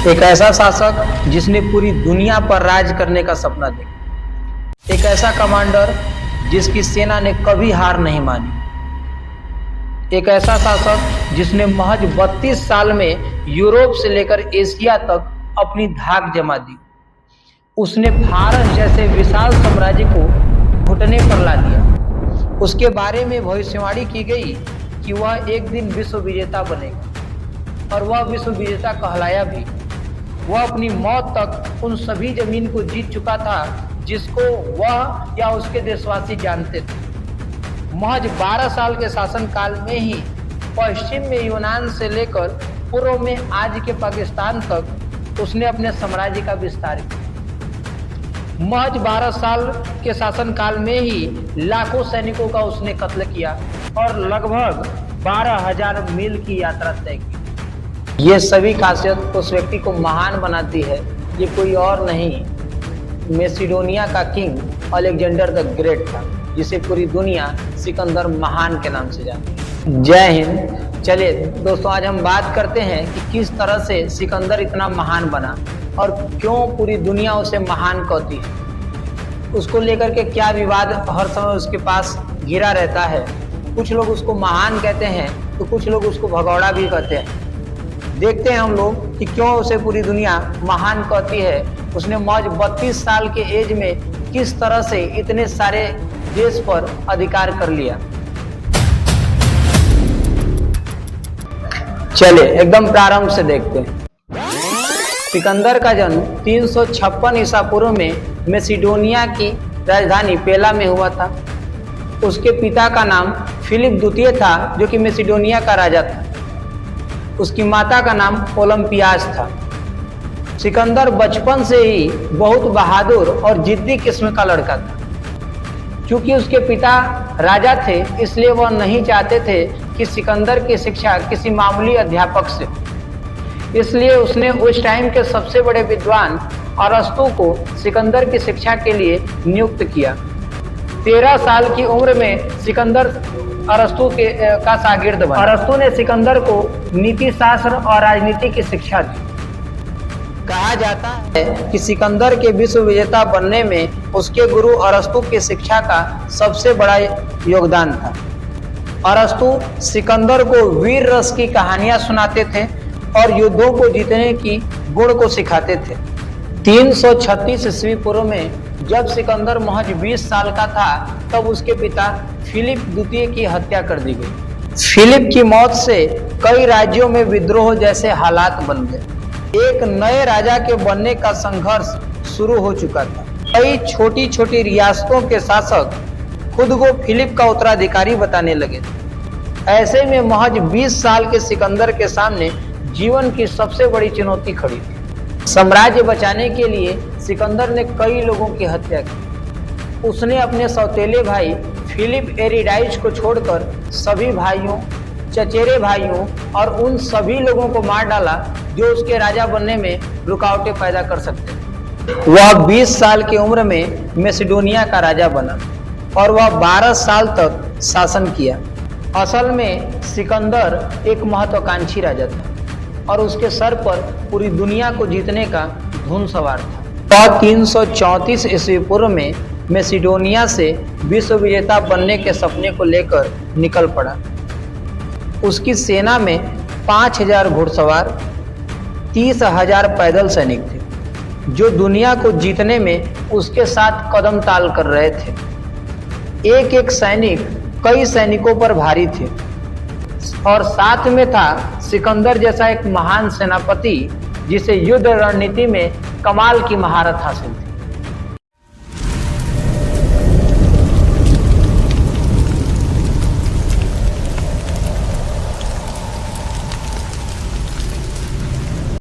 एक ऐसा शासक जिसने पूरी दुनिया पर राज करने का सपना देखा। एक ऐसा कमांडर जिसकी सेना ने कभी हार नहीं मानी। एक ऐसा शासक जिसने महज 32 साल में यूरोप से लेकर एशिया तक अपनी धाक जमा दी। उसने भारत जैसे विशाल साम्राज्य को घुटने पर ला दिया। उसके बारे में भविष्यवाणी की गई कि वह एक दिन विश्व विजेता बनेगा, और वह विश्व विजेता कहलाया भी। वह अपनी मौत तक उन सभी जमीन को जीत चुका था जिसको वह या उसके देशवासी जानते थे। महज 12 साल के शासनकाल में ही पश्चिम में यूनान से लेकर पूर्व में आज के पाकिस्तान तक उसने अपने साम्राज्य का विस्तार किया। महज 12 साल के शासनकाल में ही लाखों सैनिकों का उसने कत्ल किया और लगभग 12,000 मील की यात्रा तय की। ये सभी खासियत उस व्यक्ति को महान बनाती है। ये कोई और नहीं, मैसिडोनिया का किंग अलेक्जेंडर द ग्रेट था, जिसे पूरी दुनिया सिकंदर महान के नाम से जानती है। जय हिंद। चलिए दोस्तों, आज हम बात करते हैं कि किस तरह से सिकंदर इतना महान बना और क्यों पूरी दुनिया उसे महान कहती है। उसको लेकर के क्या विवाद हर समय उसके पास घिरा रहता है। कुछ लोग उसको महान कहते हैं तो कुछ लोग उसको भगौड़ा भी कहते हैं। देखते हैं हम लोग कि क्यों उसे पूरी दुनिया महान कहती है। उसने महज 32 साल के एज में किस तरह से इतने सारे देश पर अधिकार कर लिया। चलिए एकदम प्रारंभ से देखते हैं। सिकंदर का जन्म 356 ईसा पूर्व में मैसिडोनिया की राजधानी पेला में हुआ था। उसके पिता का नाम फिलिप द्वितीय था, जो कि मैसिडोनिया का राजा था। उसकी माता का नाम ओलंपियास था। सिकंदर बचपन से ही बहुत बहादुर और जिद्दी किस्म का लड़का था। क्योंकि उसके पिता राजा थे, इसलिए वह नहीं चाहते थे कि सिकंदर की शिक्षा किसी मामूली अध्यापक से। इसलिए उसने उस टाइम के सबसे बड़े विद्वान अरस्तु को सिकंदर की शिक्षा के लिए नियुक्त किया। 13 साल की उम्र में सिकंदर अरस्तु का शागिर्द बना। अरस्तु ने सिकंदर को नीति शास्त्र और राजनीति की शिक्षा दी। कहा जाता है कि सिकंदर के विश्व विजेता बनने में उसके गुरु अरस्तु की शिक्षा का सबसे बड़ा योगदान था। अरस्तु सिकंदर को वीर रस की कहानियां सुनाते थे और युद्धों को जीतने की गुण को सिखाते थे। 336 ईस्वी पूर्व में जब सिकंदर महज 20 साल का था, तब उसके पिता फिलिप द्वितीय की हत्या कर दी गई। फिलिप की मौत से कई राज्यों में विद्रोह जैसे हालात बन गए। एक नए राजा के बनने का संघर्ष शुरू हो चुका था। कई छोटी छोटी रियासतों के शासक खुद को फिलिप का उत्तराधिकारी बताने लगे। ऐसे में महज 20 साल के सिकंदर के सामने जीवन की सबसे बड़ी चुनौती खड़ी थी। साम्राज्य बचाने के लिए सिकंदर ने कई लोगों की हत्या की। उसने अपने सौतेले भाई फिलिप एरिडाइस को छोड़कर सभी भाइयों, चचेरे भाइयों और उन सभी लोगों को मार डाला जो उसके राजा बनने में रुकावटें पैदा कर सकते थे। वह 20 साल की उम्र में मैसिडोनिया का राजा बना और वह 12 साल तक शासन किया। असल में सिकंदर एक महत्वाकांक्षी राजा था और उसके सर पर पूरी दुनिया को जीतने का धुन सवार था। वह 334 ईस्वी पूर्व में मैसिडोनिया से विश्व विजेता बनने के सपने को लेकर निकल पड़ा। उसकी सेना में 5,000 घुड़सवार, 30,000 पैदल सैनिक थे, जो दुनिया को जीतने में उसके साथ कदम ताल कर रहे थे। एक एक सैनिक कई सैनिकों पर भारी थे और साथ में था सिकंदर जैसा एक महान सेनापति जिसे युद्ध रणनीति में कमाल की महारत हासिल थी।